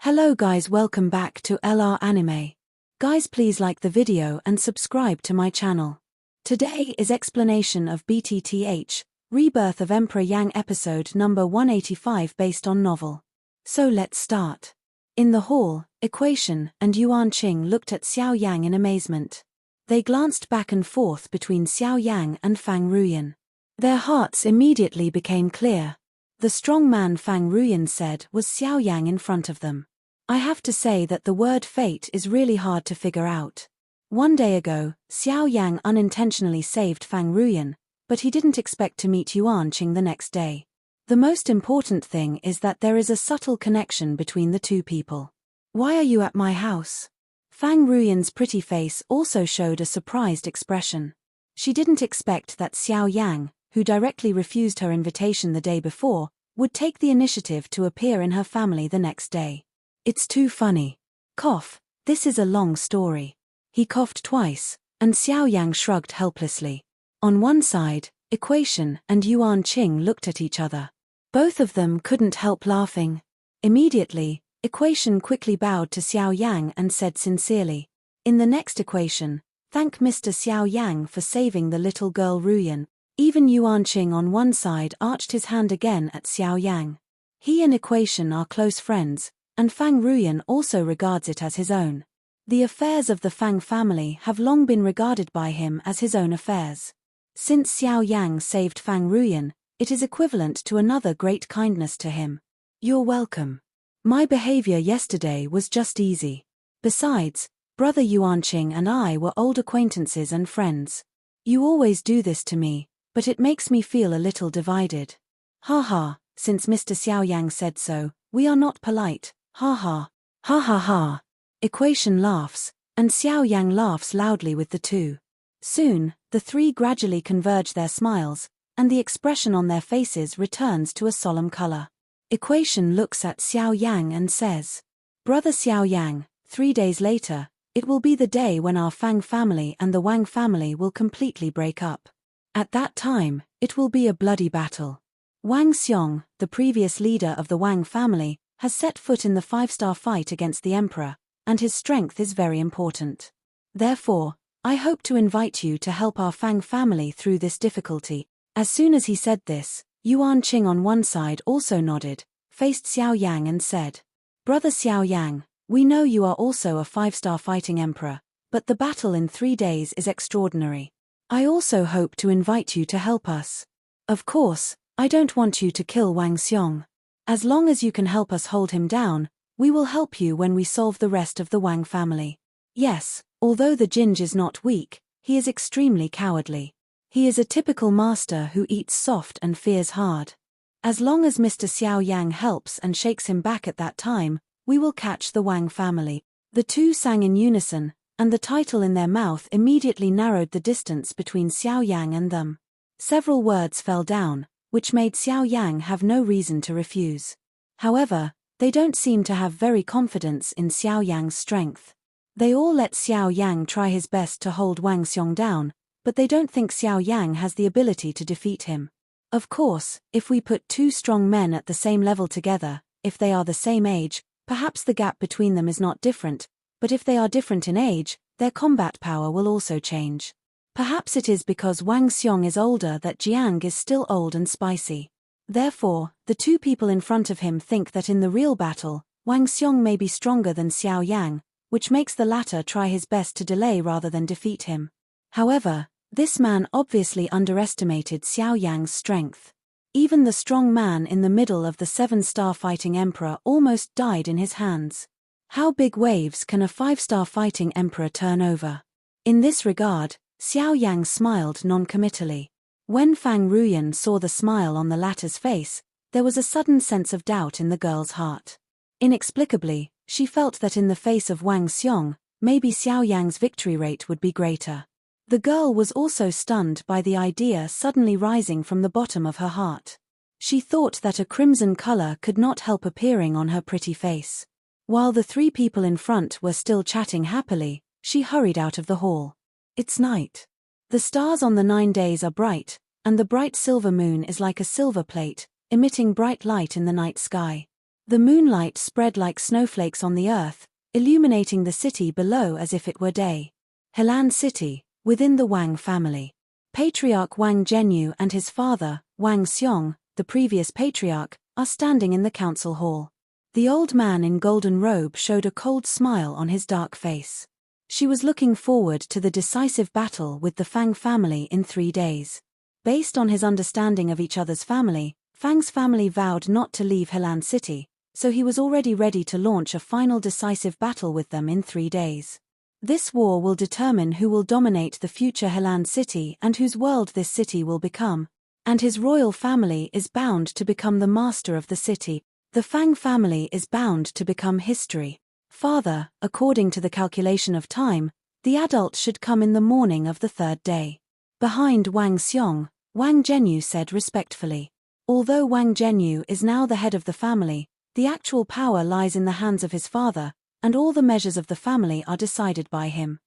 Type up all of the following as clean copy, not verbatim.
Hello guys, welcome back to LR Anime. Guys, please like the video and subscribe to my channel. Today is explanation of BTTH Rebirth of Emperor Yang episode number 185 based on novel. So let's start. In the hall, Equation and Yuan Qing looked at Xiao Yang in amazement. They glanced back and forth between Xiao Yang and Fang Ruyan. Their hearts immediately became clear. The strong man Fang Ruyan said was Xiao Yang in front of them. I have to say that the word fate is really hard to figure out. One day ago, Xiao Yang unintentionally saved Fang Ruyan, but he didn't expect to meet Yuan Qing the next day. The most important thing is that there is a subtle connection between the two people. Why are you at my house? Fang Ruyan's pretty face also showed a surprised expression. She didn't expect that Xiao Yang, who directly refused her invitation the day before, would take the initiative to appear in her family the next day. It's too funny. Cough, this is a long story. He coughed twice, and Xiao Yang shrugged helplessly. On one side, Equation and Yuan Qing looked at each other. Both of them couldn't help laughing. Immediately, Equation quickly bowed to Xiao Yang and said sincerely, "In the next equation, thank Mr. Xiao Yang for saving the little girl Ruyan." Even Yuan Qing on one side arched his hand again at Xiao Yang. He and Equation are close friends, and Fang Ruyan also regards it as his own. The affairs of the Fang family have long been regarded by him as his own affairs. Since Xiao Yang saved Fang Ruyan, it is equivalent to another great kindness to him. You're welcome. My behavior yesterday was just easy. Besides, brother Yuan Qing and I were old acquaintances and friends. You always do this to me, but it makes me feel a little divided. Ha ha, since Mr. Xiao Yang said so, we are not polite. Ha ha. Ha ha ha. Equation laughs, and Xiao Yang laughs loudly with the two. Soon, the three gradually converge their smiles, and the expression on their faces returns to a solemn color. Equation looks at Xiao Yang and says, "Brother Xiao Yang, 3 days later, it will be the day when our Fang family and the Wang family will completely break up. At that time, it will be a bloody battle. Wang Xiong, the previous leader of the Wang family, has set foot in the 5-star fight against the emperor, and his strength is very important. Therefore, I hope to invite you to help our Fang family through this difficulty." As soon as he said this, Yuan Qing on one side also nodded, faced Xiao Yang and said, "Brother Xiao Yang, we know you are also a 5-star fighting emperor, but the battle in 3 days is extraordinary. I also hope to invite you to help us. Of course, I don't want you to kill Wang Xiong. As long as you can help us hold him down, we will help you when we solve the rest of the Wang family. Yes, although the Jinj is not weak, he is extremely cowardly. He is a typical master who eats soft and fears hard. As long as Mr. Xiao Yang helps and shakes him back at that time, we will catch the Wang family." The two sang in unison, and the title in their mouth immediately narrowed the distance between Xiao Yang and them. Several words fell down, which made Xiao Yang have no reason to refuse. However, they don't seem to have very confidence in Xiao Yang's strength. They all let Xiao Yang try his best to hold Wang Xiong down, but they don't think Xiao Yang has the ability to defeat him. Of course, if we put two strong men at the same level together, if they are the same age, perhaps the gap between them is not different, but if they are different in age, their combat power will also change. Perhaps it is because Wang Xiong is older that Jiang is still old and spicy. Therefore, the two people in front of him think that in the real battle, Wang Xiong may be stronger than Xiao Yang, which makes the latter try his best to delay rather than defeat him. However, this man obviously underestimated Xiao Yang's strength. Even the strong man in the middle of the 7-star fighting emperor almost died in his hands. How big waves can a 5-star fighting emperor turn over? In this regard, Xiao Yang smiled non-committally. When Fang Ruyan saw the smile on the latter's face, there was a sudden sense of doubt in the girl's heart. Inexplicably, she felt that in the face of Wang Xiong, maybe Xiao Yang's victory rate would be greater. The girl was also stunned by the idea suddenly rising from the bottom of her heart. She thought that a crimson color could not help appearing on her pretty face. While the three people in front were still chatting happily, she hurried out of the hall. It's night. The stars on the 9 days are bright, and the bright silver moon is like a silver plate, emitting bright light in the night sky. The moonlight spread like snowflakes on the earth, illuminating the city below as if it were day. Helan City, within the Wang family. Patriarch Wang Zhenyu and his father, Wang Xiong, the previous patriarch, are standing in the council hall. The old man in golden robe showed a cold smile on his dark face. She was looking forward to the decisive battle with the Fang family in 3 days. Based on his understanding of each other's family, Fang's family vowed not to leave Helan City, so he was already ready to launch a final decisive battle with them in 3 days. This war will determine who will dominate the future Helan City and whose world this city will become, and his royal family is bound to become the master of the city. The Fang family is bound to become history. Father, according to the calculation of time, the adult should come in the morning of the 3rd day. Behind Wang Xiong, Wang Zhenyu said respectfully. Although Wang Zhenyu is now the head of the family, the actual power lies in the hands of his father, and all the measures of the family are decided by him.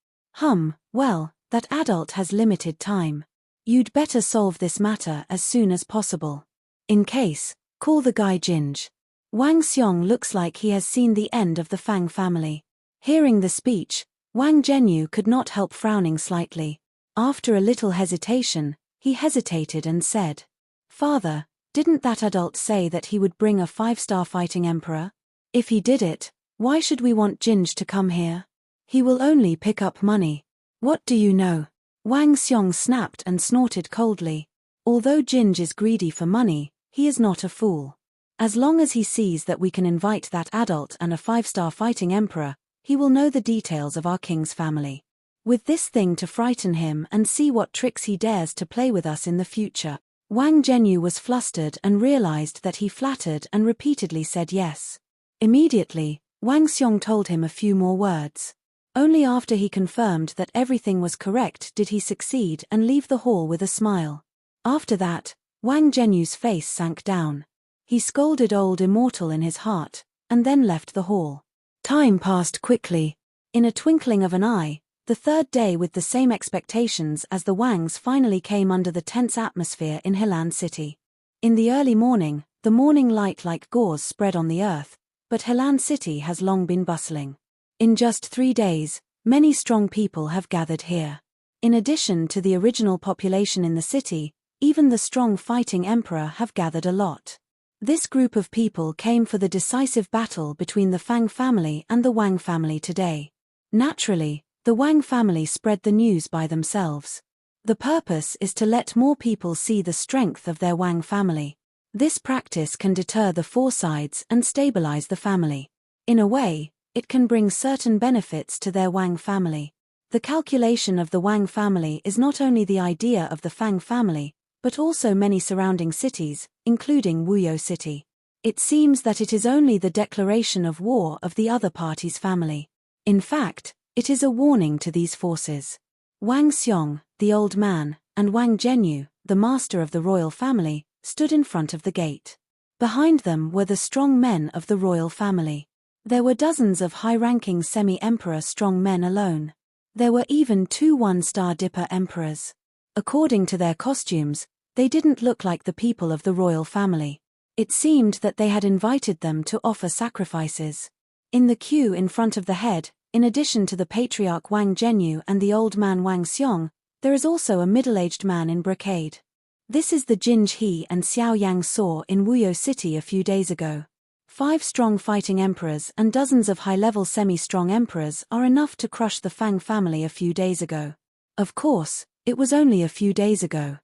Well, that adult has limited time. You'd better solve this matter as soon as possible. In case, call the guy Jinj. Wang Xiong looks like he has seen the end of the Fang family. Hearing the speech, Wang Zhenyu could not help frowning slightly. After a little hesitation, he hesitated and said, "Father, didn't that adult say that he would bring a 5-star fighting emperor? If he did it, why should we want Jinj to come here? He will only pick up money." "What do you know?" Wang Xiong snapped and snorted coldly. Although Jinj is greedy for money, he is not a fool. As long as he sees that we can invite that adult and a 5-star fighting emperor, he will know the details of our king's family. With this thing to frighten him and see what tricks he dares to play with us in the future. Wang Zhenyu was flustered and realized that he flattered and repeatedly said yes. Immediately, Wang Xiong told him a few more words. Only after he confirmed that everything was correct did he succeed and leave the hall with a smile. After that, Wang Zhenyu's face sank down. He scolded Old Immortal in his heart, and then left the hall. Time passed quickly. In a twinkling of an eye, the 3rd day with the same expectations as the Wangs finally came under the tense atmosphere in Helan City. In the early morning, the morning light like gauze spread on the earth, but Helan City has long been bustling. In just 3 days, many strong people have gathered here. In addition to the original population in the city, even the strong fighting emperor have gathered a lot. This group of people came for the decisive battle between the Fang family and the Wang family today. Naturally, the Wang family spread the news by themselves. The purpose is to let more people see the strength of their Wang family. This practice can deter the 4 sides and stabilize the family. In a way, it can bring certain benefits to their Wang family. The calculation of the Wang family is not only the idea of the Fang family, but also many surrounding cities, including Wuyou City. It seems that it is only the declaration of war of the other party's family. In fact, it is a warning to these forces. Wang Xiong, the old man, and Wang Zhenyu, the master of the royal family, stood in front of the gate. Behind them were the strong men of the royal family. There were dozens of high-ranking semi-emperor strong men alone. There were even 2 1-star dipper emperors. According to their costumes, they didn't look like the people of the royal family. It seemed that they had invited them to offer sacrifices. In the queue in front of the head, in addition to the patriarch Wang Zhenyu and the old man Wang Xiong, there is also a middle-aged man in brocade. This is the Jinj he and Xiao Yan saw in Wuyou City a few days ago. 5 strong fighting emperors and dozens of high-level semi-strong emperors are enough to crush the Fang family a few days ago. Of course, it was only a few days ago.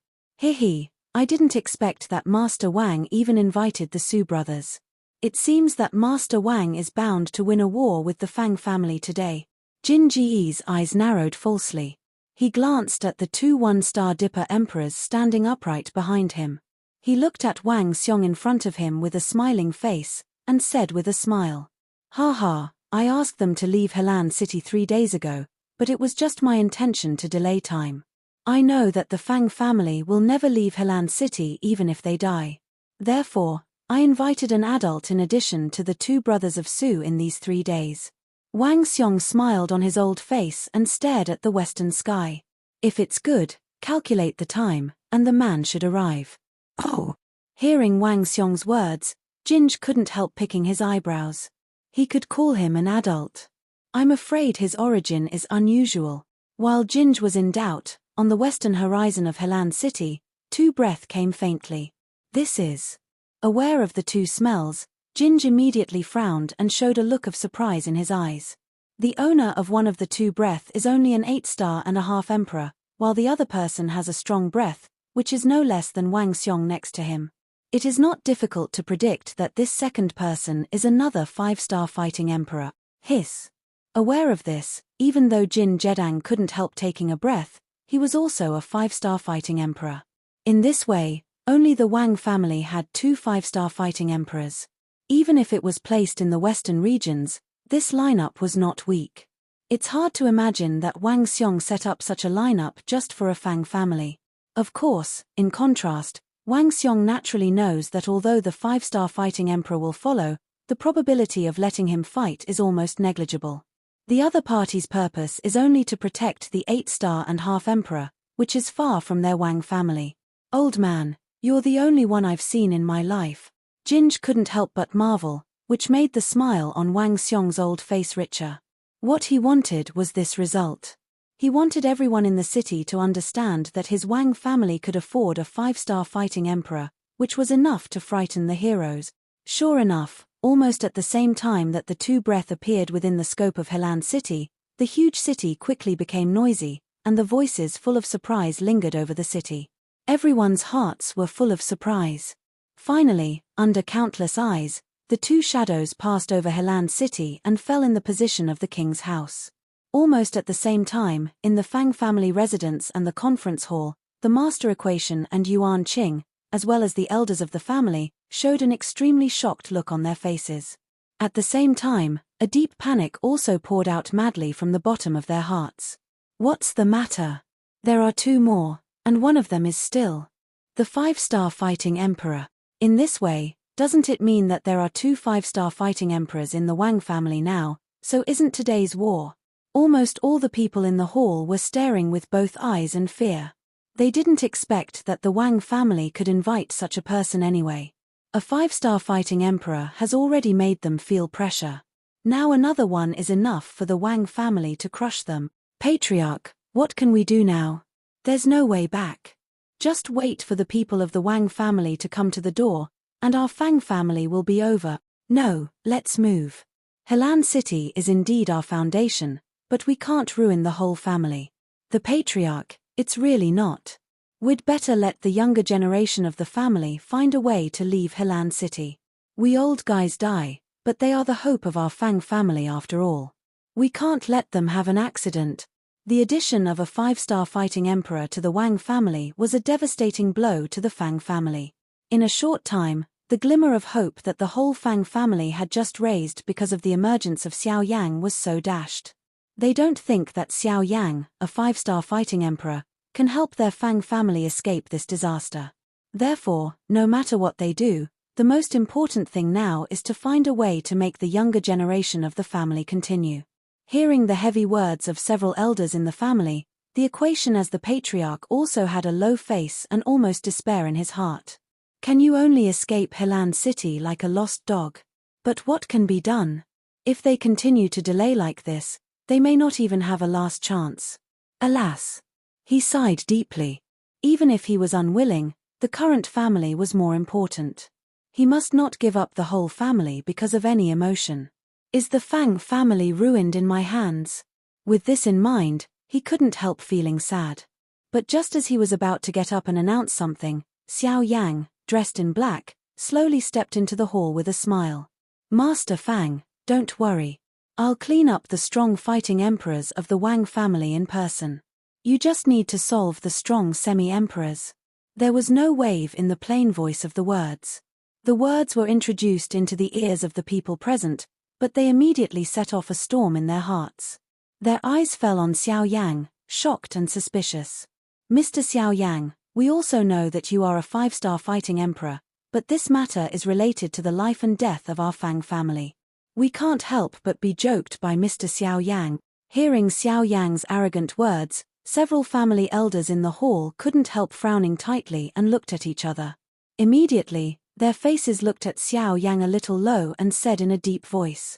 I didn't expect that Master Wang even invited the Su brothers. It seems that Master Wang is bound to win a war with the Fang family today. Jin Ji's eyes narrowed falsely. He glanced at the 2 1-star dipper emperors standing upright behind him. He looked at Wang Xiong in front of him with a smiling face, and said with a smile, "Haha, I asked them to leave Helan City 3 days ago, but it was just my intention to delay time. I know that the Fang family will never leave Helan City even if they die. Therefore, I invited an adult in addition to the 2 brothers of Su in these 3 days." Wang Xiong smiled on his old face and stared at the western sky. "If it's good, calculate the time, and the man should arrive." Oh! Hearing Wang Xiong's words, Ginge couldn't help picking his eyebrows. He could call him an adult. I'm afraid his origin is unusual. While Ginge was in doubt, on the western horizon of Helan City, two breath came faintly. This is. Aware of the two smells, Ginge immediately frowned and showed a look of surprise in his eyes. The owner of one of the two breath is only an 8-star-and-a-half emperor, while the other person has a strong breath, which is no less than Wang Xiong next to him. It is not difficult to predict that this second person is another 5-star fighting emperor. Hiss. Aware of this, even though Jin Jedang couldn't help taking a breath, he was also a 5-star fighting emperor. In this way, only the Wang family had two 5-star fighting emperors. Even if it was placed in the western regions, this lineup was not weak. It's hard to imagine that Wang Xiong set up such a lineup just for a Fang family. Of course, in contrast, Wang Xiong naturally knows that although the 5-star fighting emperor will follow, the probability of letting him fight is almost negligible. The other party's purpose is only to protect the 8-star-and-a-half emperor, which is far from their Wang family. Old man, you're the only one I've seen in my life. Ginge couldn't help but marvel, which made the smile on Wang Xiong's old face richer. What he wanted was this result. He wanted everyone in the city to understand that his Wang family could afford a 5-star fighting emperor, which was enough to frighten the heroes. Sure enough, almost at the same time that the two breath appeared within the scope of Helan City, the huge city quickly became noisy, and the voices full of surprise lingered over the city. Everyone's hearts were full of surprise. Finally, under countless eyes, the two shadows passed over Helan City and fell in the position of the king's house. Almost at the same time, in the Fang family residence and the conference hall, the master equation and Yuan Qing, as well as the elders of the family, showed an extremely shocked look on their faces. At the same time, a deep panic also poured out madly from the bottom of their hearts. What's the matter? There are two more, and one of them is still the 5-star fighting emperor. In this way, doesn't it mean that there are two 5-star fighting emperors in the Wang family now? So isn't today's war? Almost all the people in the hall were staring with both eyes and fear. They didn't expect that the Wang family could invite such a person anyway. A 5-star fighting emperor has already made them feel pressure. Now another one is enough for the Wang family to crush them. Patriarch, what can we do now? There's no way back. Just wait for the people of the Wang family to come to the door, and our Fang family will be over. No, let's move. Helan City is indeed our foundation, but we can't ruin the whole family. The Patriarch, it's really not. We'd better let the younger generation of the family find a way to leave Helan City. We old guys die, but they are the hope of our Fang family after all. We can't let them have an accident. The addition of a 5-star fighting emperor to the Wang family was a devastating blow to the Fang family. In a short time, the glimmer of hope that the whole Fang family had just raised because of the emergence of Xiao Yang was so dashed. They don't think that Xiao Yang, a 5-star fighting emperor, can help their Fang family escape this disaster. Therefore, no matter what they do, the most important thing now is to find a way to make the younger generation of the family continue. Hearing the heavy words of several elders in the family, the equation as the Patriarch also had a low face and almost despair in his heart. Can you only escape Helan City like a lost dog? But what can be done? If they continue to delay like this, they may not even have a last chance. Alas! He sighed deeply. Even if he was unwilling, the current family was more important. He must not give up the whole family because of any emotion. Is the Fang family ruined in my hands? With this in mind, he couldn't help feeling sad. But just as he was about to get up and announce something, Xiao Yang, dressed in black, slowly stepped into the hall with a smile. Master Fang, don't worry. I'll clean up the strong fighting emperors of the Wang family in person. You just need to solve the strong semi-emperors. There was no wave in the plain voice of the words. The words were introduced into the ears of the people present, but they immediately set off a storm in their hearts. Their eyes fell on Xiao Yang, shocked and suspicious. Mr. Xiao Yang, we also know that you are a 5-star fighting emperor, but this matter is related to the life and death of our Fang family. We can't help but be joked by Mr. Xiao Yang. Hearing Xiao Yang's arrogant words, several family elders in the hall couldn't help frowning tightly and looked at each other. Immediately, Their faces looked at Xiao Yang a little low and said in a deep voice.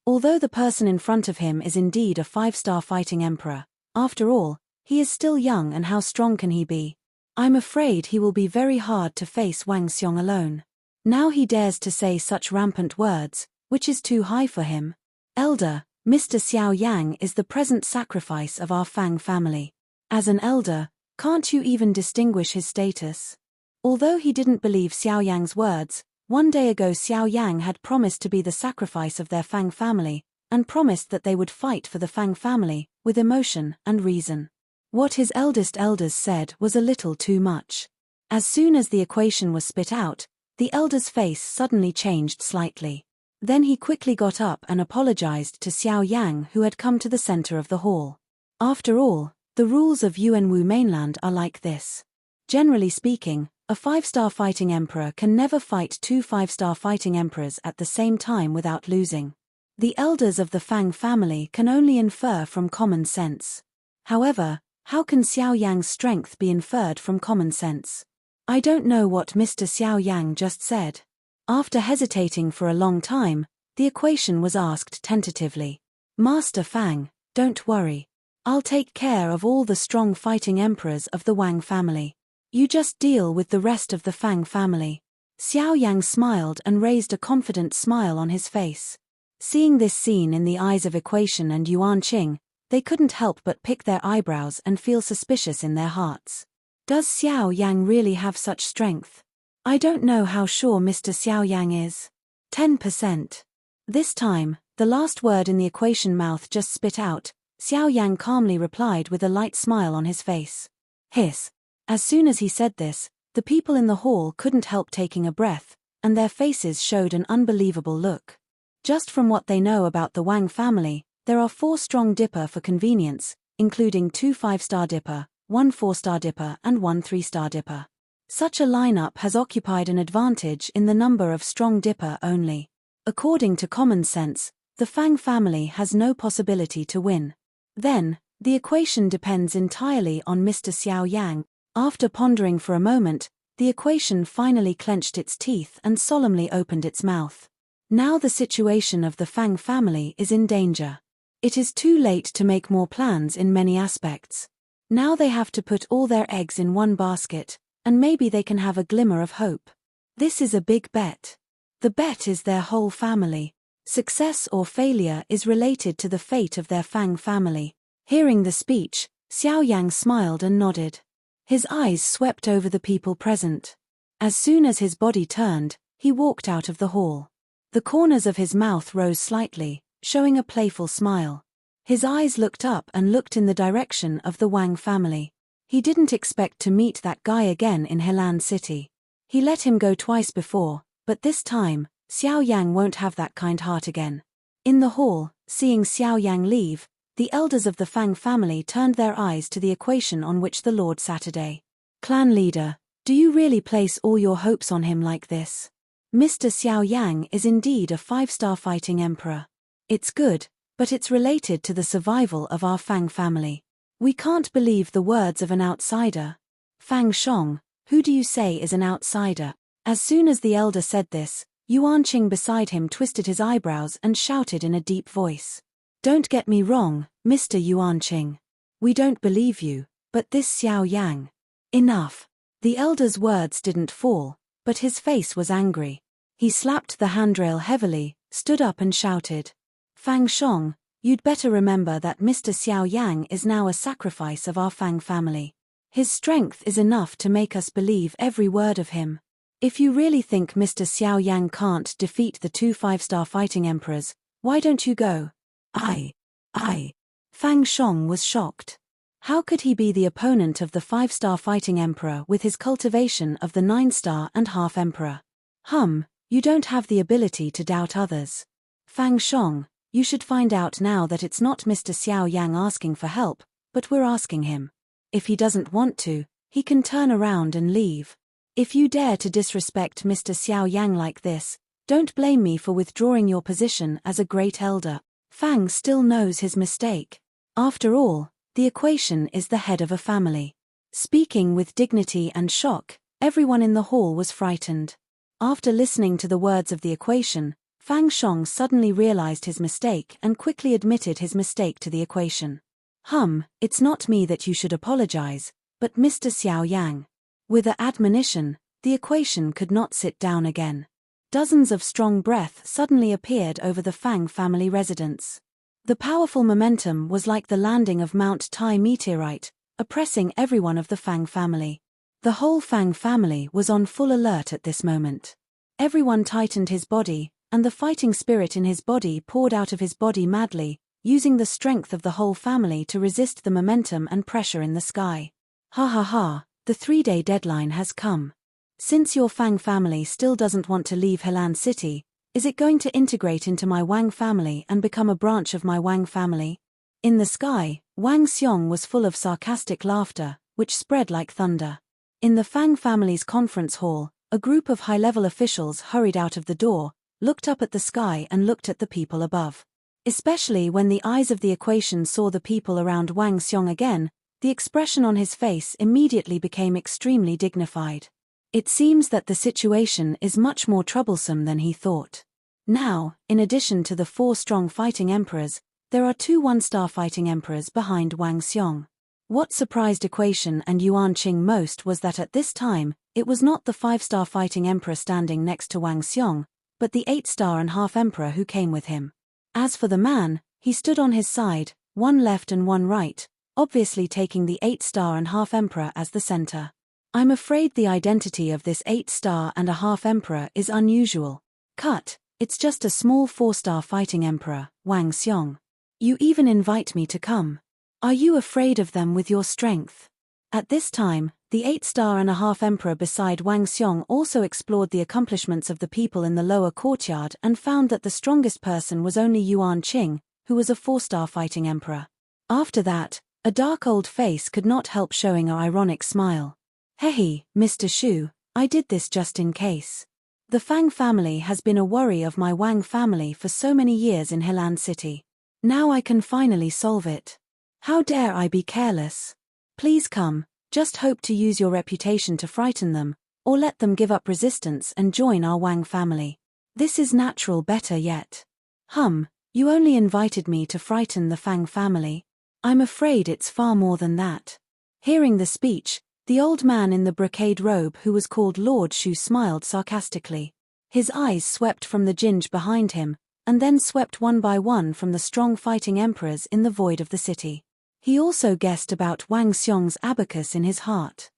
Although the person in front of him is indeed a 5-star fighting emperor, after all, he is still young, and how strong can he be? I'm afraid he will be very hard to face Wang Xiong alone. Now he dares to say such rampant words, which is too high for him. Elder, Mr. Xiao Yang is the present sacrifice of our Fang family. As an elder, can't you even distinguish his status? Although he didn't believe Xiao Yang's words, one day ago Xiao Yang had promised to be the sacrifice of their Fang family, and promised that they would fight for the Fang family, with emotion and reason. What his eldest elders said was a little too much. As soon as the equation was spit out, the elder's face suddenly changed slightly. Then he quickly got up and apologized to Xiao Yang, who had come to the center of the hall. After all, the rules of Yuanwu mainland are like this. Generally speaking, a 5-star fighting emperor can never fight 2 5-star fighting emperors at the same time without losing. The elders of the Fang family can only infer from common sense. However, how can Xiao Yang's strength be inferred from common sense? I don't know what Mr. Xiao Yang just said. After hesitating for a long time, the equation was asked tentatively. Master Fang, don't worry. I'll take care of all the strong fighting emperors of the Wang family. You just deal with the rest of the Fang family. Xiao Yang smiled and raised a confident smile on his face. Seeing this scene in the eyes of Equation and Yuan Qing, they couldn't help but pick their eyebrows and feel suspicious in their hearts. Does Xiao Yang really have such strength? I don't know how sure Mr. Xiao Yang is. 10%. This time, the last word in the equation mouth just spit out, Xiao Yang calmly replied with a light smile on his face. Hiss. As soon as he said this, the people in the hall couldn't help taking a breath, and their faces showed an unbelievable look. Just from what they know about the Wang family, there are 4 strong dipper for convenience, including 2 5-star dipper, 1 4-star dipper and 1 3-star dipper. Such a lineup has occupied an advantage in the number of strong dipper only. According to common sense, the Fang family has no possibility to win. Then, the equation depends entirely on Mr. Xiao Yang. After pondering for a moment, the equation finally clenched its teeth and solemnly opened its mouth. Now the situation of the Fang family is in danger. It is too late to make more plans in many aspects. Now they have to put all their eggs in one basket, and maybe they can have a glimmer of hope. This is a big bet. The bet is their whole family. Success or failure is related to the fate of their Fang family. Hearing the speech, Xiao Yang smiled and nodded. His eyes swept over the people present. As soon as his body turned, he walked out of the hall. The corners of his mouth rose slightly, showing a playful smile. His eyes looked up and looked in the direction of the Wang family. He didn't expect to meet that guy again in Helan City. He let him go twice before, but this time, Xiao Yang won't have that kind heart again. In the hall, seeing Xiao Yang leave, the elders of the Fang family turned their eyes to the equation on which the Lord Saturday. Clan leader, do you really place all your hopes on him like this? Mr. Xiao Yang is indeed a 5-star fighting emperor. It's good, but it's related to the survival of our Fang family. We can't believe the words of an outsider. Fang Shong, who do you say is an outsider? As soon as the elder said this, Yuan Qing beside him twisted his eyebrows and shouted in a deep voice. Don't get me wrong, Mr. Yuan Qing. We don't believe you, but this Xiao Yang. Enough. The elder's words didn't fall, but his face was angry. He slapped the handrail heavily, stood up and shouted. Fang Shong, you'd better remember that Mr. Xiao Yang is now a sacrifice of our Fang family. His strength is enough to make us believe every word of him. If you really think Mr. Xiao Yang can't defeat the 2 5-star fighting emperors, why don't you go? I. Fang Shong was shocked. How could he be the opponent of the 5-star fighting emperor with his cultivation of the 9-star and half emperor? You don't have the ability to doubt others. Fang Shong, you should find out now that it's not Mr. Xiao Yang asking for help, but we're asking him. If he doesn't want to, he can turn around and leave. If you dare to disrespect Mr. Xiao Yang like this, don't blame me for withdrawing your position as a great elder. Fang still knows his mistake. After all, the equation is the head of a family. Speaking with dignity and shock, everyone in the hall was frightened. After listening to the words of the equation, Fang Xiong suddenly realized his mistake and quickly admitted his mistake to the equation. It's not me that you should apologize, but Mr. Xiao Yang. With an admonition, the equation could not sit down again. Dozens of strong breath suddenly appeared over the Fang family residence. The powerful momentum was like the landing of Mount Tai meteorite, oppressing everyone of the Fang family. The whole Fang family was on full alert at this moment. Everyone tightened his body, and the fighting spirit in his body poured out of his body madly, using the strength of the whole family to resist the momentum and pressure in the sky. Ha ha ha, the 3-day deadline has come. Since your Fang family still doesn't want to leave Helan City, is it going to integrate into my Wang family and become a branch of my Wang family? In the sky, Wang Xiong was full of sarcastic laughter, which spread like thunder. In the Fang family's conference hall, a group of high-level officials hurried out of the door, looked up at the sky and looked at the people above. Especially when the eyes of the equation saw the people around Wang Xiong again, the expression on his face immediately became extremely dignified. It seems that the situation is much more troublesome than he thought. Now, in addition to the 4 strong fighting emperors, there are 2 one-star fighting emperors behind Wang Xiong. What surprised Equation and Yuan Qing most was that at this time, it was not the 5-star fighting emperor standing next to Wang Xiong, but the 8-star and half emperor who came with him. As for the man, he stood on his side, one left and one right, obviously taking the 8-star and half emperor as the center. I'm afraid the identity of this 8-star and a half emperor is unusual. It's just a small 4-star fighting emperor, Wang Xiong. You even invite me to come. Are you afraid of them with your strength? At this time, the 8-star and a half emperor beside Wang Xiong also explored the accomplishments of the people in the lower courtyard and found that the strongest person was only Yuan Qing, who was a 4-star fighting emperor. After that, a dark old face could not help showing an ironic smile. Hey, Mr. Shu, I did this just in case. The Fang family has been a worry of my Wang family for so many years in Helan City. Now I can finally solve it. How dare I be careless? Please come, just hope to use your reputation to frighten them, or let them give up resistance and join our Wang family. This is natural better yet. You only invited me to frighten the Fang family. I'm afraid it's far more than that. Hearing the speech, the old man in the brocade robe who was called Lord Shu smiled sarcastically. His eyes swept from the Jinj behind him, and then swept one by one from the strong fighting emperors in the void of the city. He also guessed about Wang Xiong's abacus in his heart.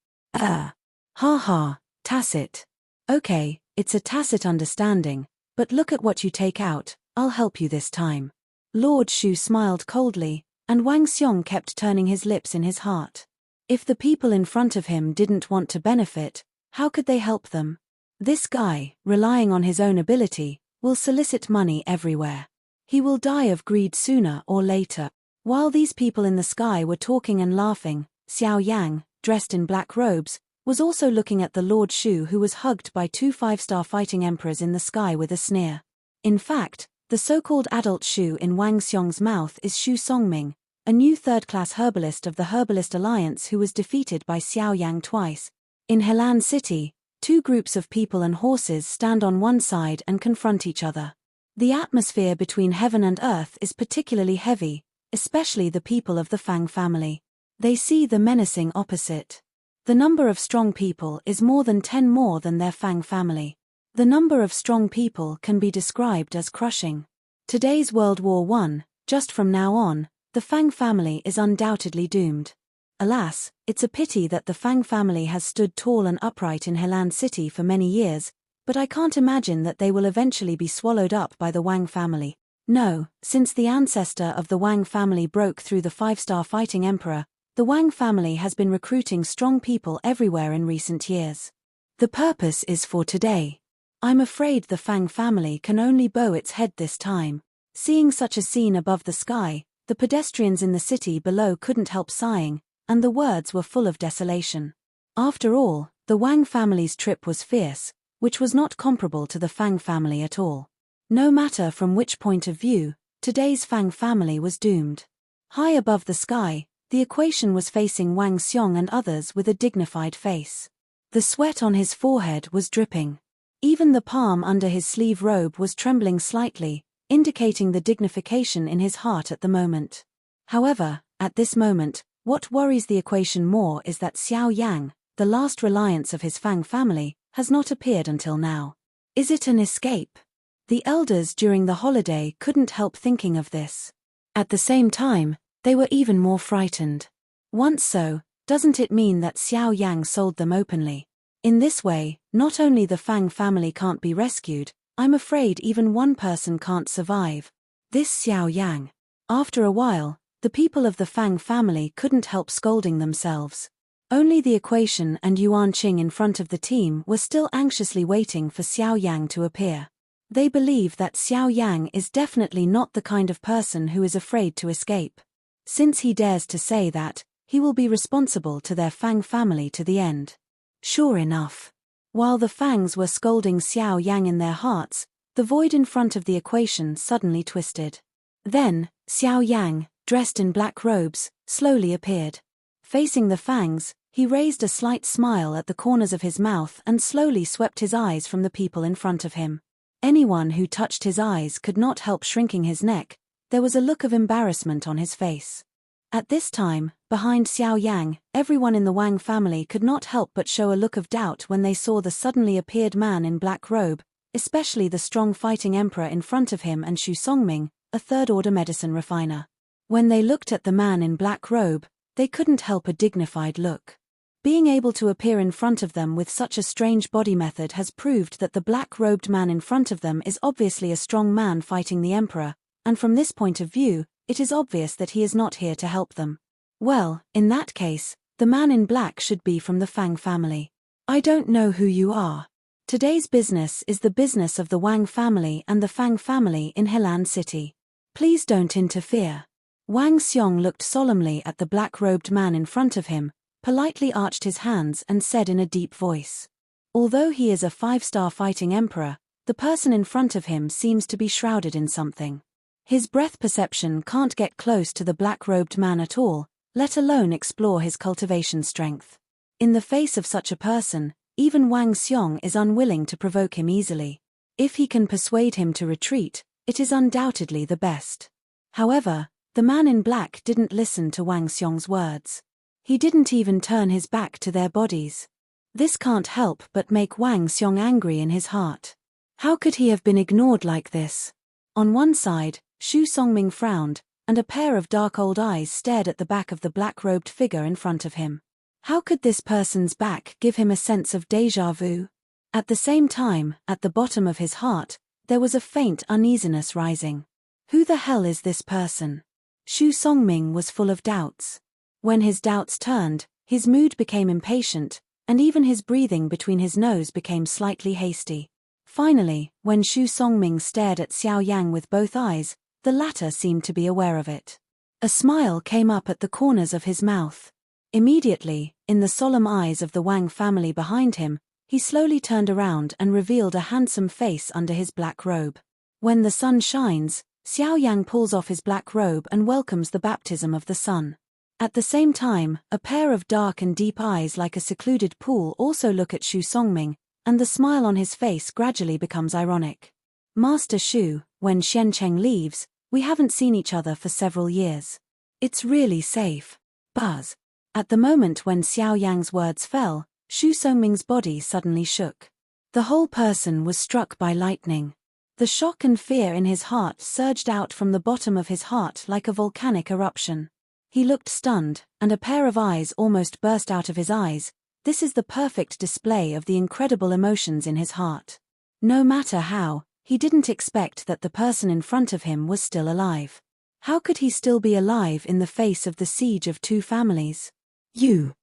Tacit. Okay, it's a tacit understanding, but look at what you take out, I'll help you this time. Lord Shu smiled coldly, and Wang Xiong kept turning his lips in his heart. If the people in front of him didn't want to benefit, how could they help them? This guy, relying on his own ability, will solicit money everywhere. He will die of greed sooner or later. While these people in the sky were talking and laughing, Xiao Yang, dressed in black robes, was also looking at the Lord Shu who was hugged by 2 5-star fighting emperors in the sky with a sneer. In fact, the so-called adult Shu in Wang Xiong's mouth is Shu Songming, a new 3rd-class herbalist of the Herbalist Alliance who was defeated by Xiao Yang twice. In Helan City, 2 groups of people and horses stand on one side and confront each other. The atmosphere between heaven and earth is particularly heavy, especially the people of the Fang family. They see the menacing opposite. The number of strong people is more than 10 more than their Fang family. The number of strong people can be described as crushing. Today's World War I, just from now on, the Fang family is undoubtedly doomed. Alas, it's a pity that the Fang family has stood tall and upright in Helan City for many years, but I can't imagine that they will eventually be swallowed up by the Wang family. No, since the ancestor of the Wang family broke through the 5-star fighting emperor, the Wang family has been recruiting strong people everywhere in recent years. The purpose is for today. I'm afraid the Fang family can only bow its head this time. Seeing such a scene above the sky, the pedestrians in the city below couldn't help sighing, and the words were full of desolation. After all, the Wang family's trip was fierce, which was not comparable to the Fang family at all. No matter from which point of view, today's Fang family was doomed. High above the sky, the equation was facing Wang Xiong and others with a dignified face. The sweat on his forehead was dripping. Even the palm under his sleeve robe was trembling slightly, indicating the dignification in his heart at the moment. However, at this moment, what worries the equation more is that Xiao Yang, the last reliance of his Fang family, has not appeared until now. Is it an escape? The elders during the holiday couldn't help thinking of this. At the same time, they were even more frightened. Once so, doesn't it mean that Xiao Yang sold them openly? In this way, not only the Fang family can't be rescued, I'm afraid even one person can't survive. This Xiao Yang. After a while, the people of the Fang family couldn't help scolding themselves. Only the equation and Yuan Qing in front of the team were still anxiously waiting for Xiao Yang to appear. They believe that Xiao Yang is definitely not the kind of person who is afraid to escape. Since he dares to say that, he will be responsible to their Fang family to the end. Sure enough. While the Fangs were scolding Xiao Yang in their hearts, the void in front of the equation suddenly twisted. Then, Xiao Yang, dressed in black robes, slowly appeared. Facing the Fangs, he raised a slight smile at the corners of his mouth and slowly swept his eyes from the people in front of him. Anyone who touched his eyes could not help shrinking his neck. There was a look of embarrassment on his face. At this time, behind Xiao Yang, everyone in the Wang family could not help but show a look of doubt when they saw the suddenly appeared man in black robe, especially the strong fighting emperor in front of him and Xu Songming, a third-order medicine refiner. When they looked at the man in black robe, they couldn't help a dignified look. Being able to appear in front of them with such a strange body method has proved that the black-robed man in front of them is obviously a strong man fighting the emperor, and from this point of view, it is obvious that he is not here to help them. Well, in that case, the man in black should be from the Fang family. I don't know who you are. Today's business is the business of the Wang family and the Fang family in Helan City. Please don't interfere. Wang Xiong looked solemnly at the black-robed man in front of him, politely arched his hands and said in a deep voice. Although he is a 5-star fighting emperor, the person in front of him seems to be shrouded in something. His breath perception can't get close to the black-robed man at all, let alone explore his cultivation strength. In the face of such a person, even Wang Xiong is unwilling to provoke him easily. If he can persuade him to retreat, it is undoubtedly the best. However, the man in black didn't listen to Wang Xiong's words. He didn't even turn his back to their bodies. This can't help but make Wang Xiong angry in his heart. How could he have been ignored like this? On one side, Xu Songming frowned, and a pair of dark old eyes stared at the back of the black-robed figure in front of him. How could this person's back give him a sense of déjà vu? At the same time, at the bottom of his heart, there was a faint uneasiness rising. Who the hell is this person? Xu Songming was full of doubts. When his doubts turned, his mood became impatient, and even his breathing between his nose became slightly hasty. Finally, when Xu Songming stared at Xiao Yang with both eyes, the latter seemed to be aware of it. A smile came up at the corners of his mouth. Immediately, in the solemn eyes of the Wang family behind him, he slowly turned around and revealed a handsome face under his black robe. When the sun shines, Xiao Yang pulls off his black robe and welcomes the baptism of the sun. At the same time, a pair of dark and deep eyes like a secluded pool also look at Xu Songming, and the smile on his face gradually becomes ironic. Master Xu, when Xiancheng leaves, we haven't seen each other for several years. It's really safe. Buzz. At the moment when Xiao Yang's words fell, Xu Songming's body suddenly shook. The whole person was struck by lightning. The shock and fear in his heart surged out from the bottom of his heart like a volcanic eruption. He looked stunned, and a pair of eyes almost burst out of his eyes. This is the perfect display of the incredible emotions in his heart. No matter how, he didn't expect that the person in front of him was still alive. How could he still be alive in the face of the siege of two families? You.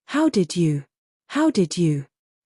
How did you?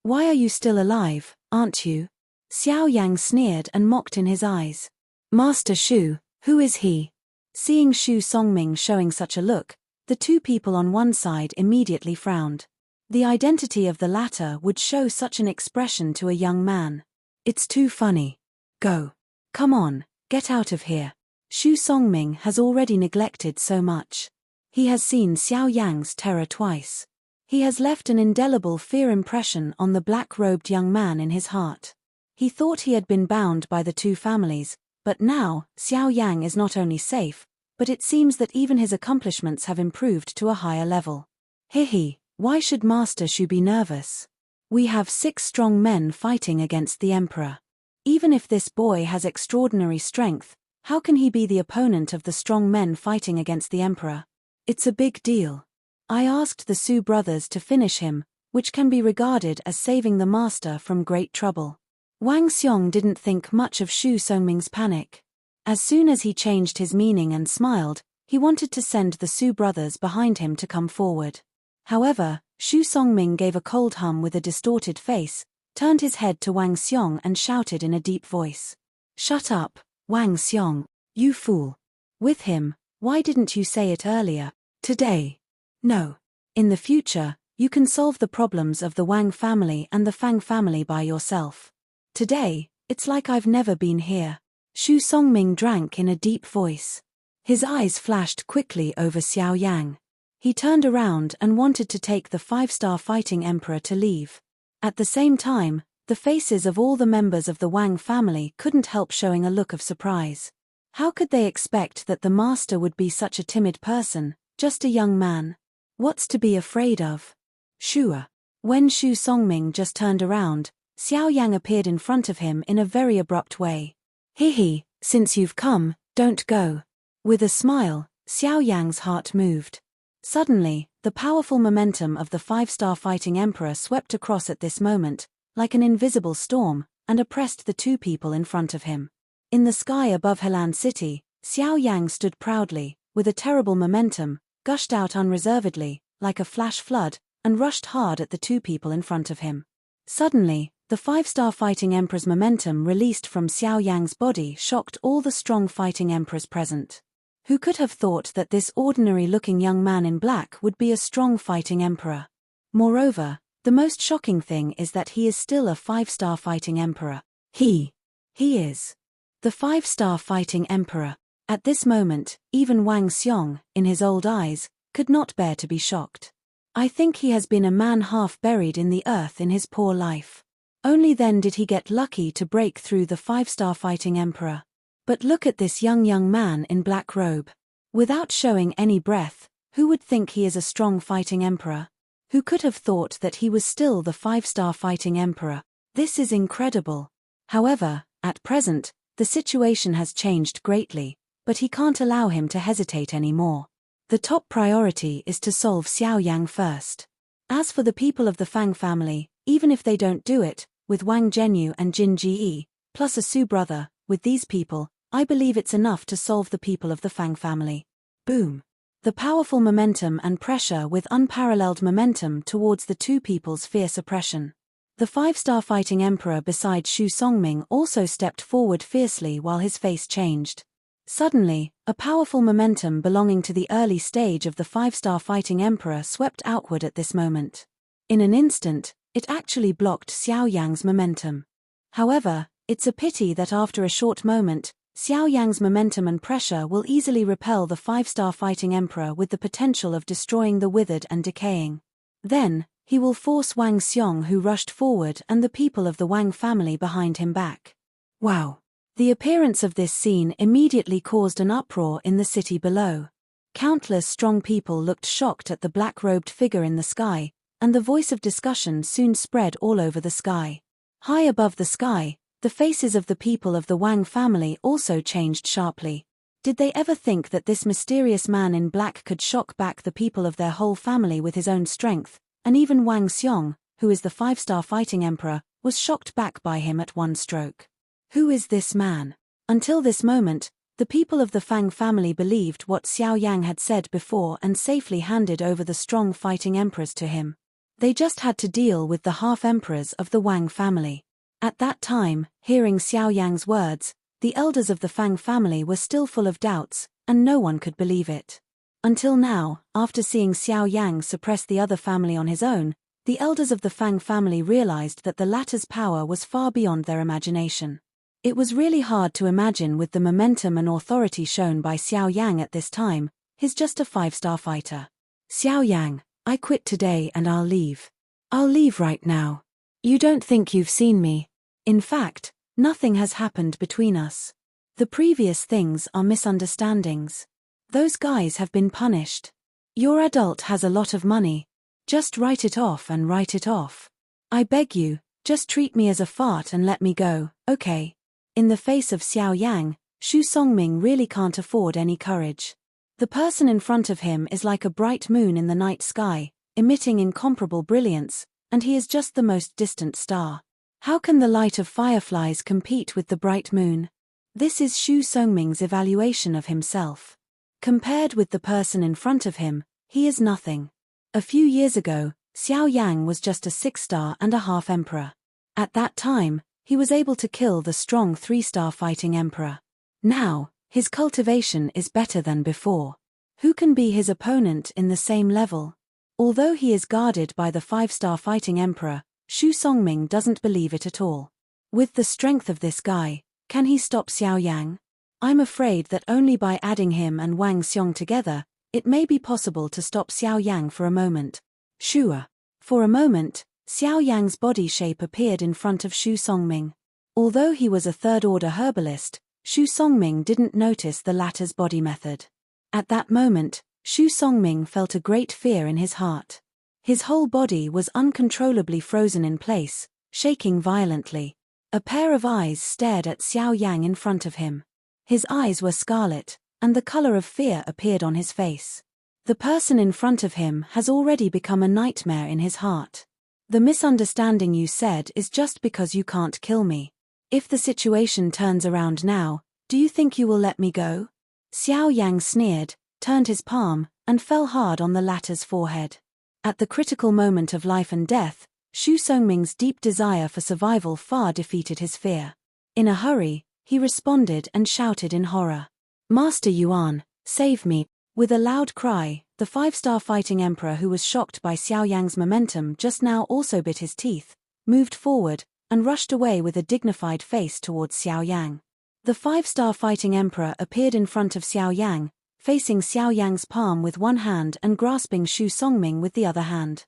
Why are you still alive, aren't you? Xiao Yang sneered and mocked in his eyes. Master Xu, who is he? Seeing Xu Songming showing such a look, the two people on one side immediately frowned. The identity of the latter would show such an expression to a young man. It's too funny. Go. Come on, get out of here. Xu Songming has already neglected so much. He has seen Xiao Yang's terror twice. He has left an indelible fear impression on the black-robed young man in his heart. He thought he had been bound by the two families, but now, Xiao Yan is not only safe, but it seems that even his accomplishments have improved to a higher level. Hihi, why should Master Shu be nervous? We have 6 strong men fighting against the Emperor. Even if this boy has extraordinary strength, how can he be the opponent of the strong men fighting against the Emperor? It's a big deal. I asked the Su brothers to finish him, which can be regarded as saving the master from great trouble. Wang Xiong didn't think much of Shu Songming's panic. As soon as he changed his meaning and smiled, he wanted to send the Su brothers behind him to come forward. However, Shu Songming gave a cold hum with a distorted face, turned his head to Wang Xiong and shouted in a deep voice. "Shut up, Wang Xiong, you fool. With him, why didn't you say it earlier? Today? No. In the future, you can solve the problems of the Wang family and the Fang family by yourself. Today, it's like I've never been here." Shu Songming drank in a deep voice. His eyes flashed quickly over Xiao Yang. He turned around and wanted to take the 5-star fighting emperor to leave. At the same time, the faces of all the members of the Wang family couldn't help showing a look of surprise. How could they expect that the master would be such a timid person, just a young man? What's to be afraid of? Shua. When Shu Songming just turned around, Xiao Yang appeared in front of him in a very abrupt way. "Hihi, since you've come, don't go." With a smile, Xiao Yang's heart moved. Suddenly, the powerful momentum of the 5-star fighting emperor swept across at this moment, like an invisible storm, and oppressed the two people in front of him. In the sky above Helan City, Xiao Yang stood proudly, with a terrible momentum, gushed out unreservedly, like a flash flood, and rushed hard at the two people in front of him. Suddenly, the 5-star fighting emperor's momentum released from Xiao Yang's body shocked all the strong fighting emperors present. Who could have thought that this ordinary-looking young man in black would be a strong fighting emperor? Moreover, the most shocking thing is that he is still a 5-star fighting emperor. He is the 5-star fighting emperor. At this moment, even Wang Xiong, in his old eyes, could not bear to be shocked. I think he has been a man half buried in the earth in his poor life. Only then did he get lucky to break through the 5-star fighting emperor. But look at this young man in black robe. Without showing any breath, who would think he is a strong fighting emperor? Who could have thought that he was still the 5-star fighting emperor? This is incredible. However, at present, the situation has changed greatly, but he can't allow him to hesitate anymore. The top priority is to solve Xiao Yang first. As for the people of the Fang family, even if they don't do it, with Wang Zhenyu and Jin Ji, plus a Su brother, with these people, I believe it's enough to solve the people of the Fang family. Boom. The powerful momentum and pressure with unparalleled momentum towards the two people's fierce oppression. The 5-star fighting emperor beside Shu Songming also stepped forward fiercely while his face changed. Suddenly, a powerful momentum belonging to the early stage of the 5-star fighting emperor swept outward at this moment. In an instant, it actually blocked Xiao Yang's momentum. However, it's a pity that after a short moment, Xiao Yang's momentum and pressure will easily repel the 5-star fighting emperor with the potential of destroying the withered and decaying. Then, he will force Wang Xiong, who rushed forward, and the people of the Wang family behind him back. Wow! The appearance of this scene immediately caused an uproar in the city below. Countless strong people looked shocked at the black-robed figure in the sky, and the voice of discussion soon spread all over the sky. High above the sky, the faces of the people of the Wang family also changed sharply. Did they ever think that this mysterious man in black could shock back the people of their whole family with his own strength, and even Wang Xiong, who is the 5-star fighting emperor, was shocked back by him at one stroke. Who is this man? Until this moment, the people of the Fang family believed what Xiao Yang had said before and safely handed over the strong fighting emperors to him. They just had to deal with the half-emperors of the Wang family. At that time, hearing Xiao Yang's words, the elders of the Fang family were still full of doubts, and no one could believe it. Until now, after seeing Xiao Yang suppress the other family on his own, the elders of the Fang family realized that the latter's power was far beyond their imagination. It was really hard to imagine with the momentum and authority shown by Xiao Yang at this time, he's just a 5-star fighter. Xiao Yang, I quit today and I'll leave. I'll leave right now. You don't think you've seen me. In fact, nothing has happened between us. The previous things are misunderstandings. Those guys have been punished. Your adult has a lot of money. Just write it off and write it off. I beg you, just treat me as a fart and let me go, okay? In the face of Xiao Yang, Xu Songming really can't afford any courage. The person in front of him is like a bright moon in the night sky, emitting incomparable brilliance, and he is just the most distant star. How can the light of fireflies compete with the bright moon? This is Xu Songming's evaluation of himself. Compared with the person in front of him, he is nothing. A few years ago, Xiao Yang was just a 6-star-and-a-half emperor. At that time, he was able to kill the strong 3-star fighting emperor. Now, his cultivation is better than before. Who can be his opponent in the same level? Although he is guarded by the 5-star fighting emperor, Xu Songming doesn't believe it at all. With the strength of this guy, can he stop Xiao Yang? I'm afraid that only by adding him and Wang Xiong together, it may be possible to stop Xiao Yang for a moment. Shua. For a moment, Xiao Yang's body shape appeared in front of Xu Songming. Although he was a third-order herbalist, Xu Songming didn't notice the latter's body method. At that moment, Xu Songming felt a great fear in his heart. His whole body was uncontrollably frozen in place, shaking violently. A pair of eyes stared at Xiao Yang in front of him. His eyes were scarlet, and the color of fear appeared on his face. The person in front of him has already become a nightmare in his heart. The misunderstanding you said is just because you can't kill me. If the situation turns around now, do you think you will let me go? Xiao Yang sneered, turned his palm, and fell hard on the latter's forehead. At the critical moment of life and death, Xu Songming's deep desire for survival far defeated his fear. In a hurry, he responded and shouted in horror. Master Yuan, save me. With a loud cry, the 5-star fighting emperor, who was shocked by Xiao Yang's momentum just now, also bit his teeth, moved forward, and rushed away with a dignified face towards Xiao Yang. The 5-star fighting emperor appeared in front of Xiao Yang, facing Xiao Yang's palm with one hand and grasping Xu Songming with the other hand.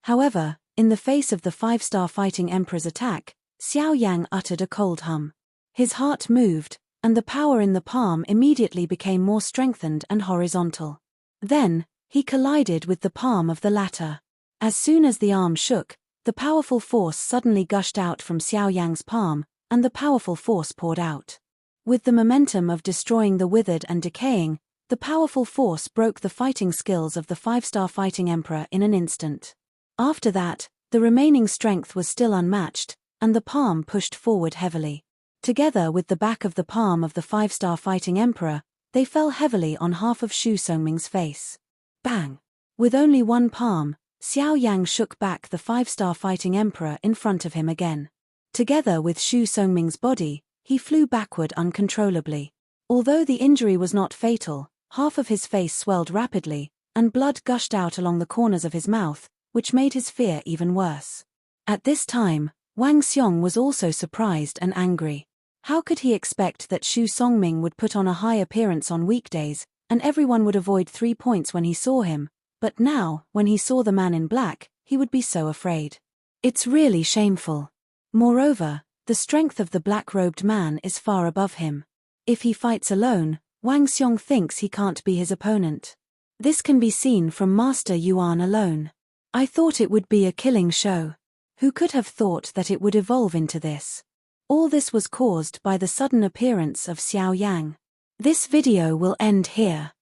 However, in the face of the 5-star fighting emperor's attack, Xiao Yang uttered a cold hum. His heart moved, and the power in the palm immediately became more strengthened and horizontal. Then, he collided with the palm of the latter. As soon as the arm shook, the powerful force suddenly gushed out from Xiao Yang's palm, and the powerful force poured out. With the momentum of destroying the withered and decaying, the powerful force broke the fighting skills of the 5-star fighting emperor in an instant. After that, the remaining strength was still unmatched, and the palm pushed forward heavily. Together with the back of the palm of the 5-star fighting emperor, they fell heavily on half of Xu Songming's face. Bang! With only one palm, Xiao Yang shook back the 5-star fighting emperor in front of him again. Together with Xu Songming's body, he flew backward uncontrollably. Although the injury was not fatal, half of his face swelled rapidly, and blood gushed out along the corners of his mouth, which made his fear even worse. At this time, Wang Xiong was also surprised and angry. How could he expect that Xu Songming would put on a high appearance on weekdays, and everyone would avoid 3 points when he saw him, but now, when he saw the man in black, he would be so afraid. It's really shameful. Moreover, the strength of the black-robed man is far above him. If he fights alone, Wang Xiong thinks he can't be his opponent. This can be seen from Master Yuan alone. I thought it would be a killing show. Who could have thought that it would evolve into this? All this was caused by the sudden appearance of Xiao Yang. This video will end here.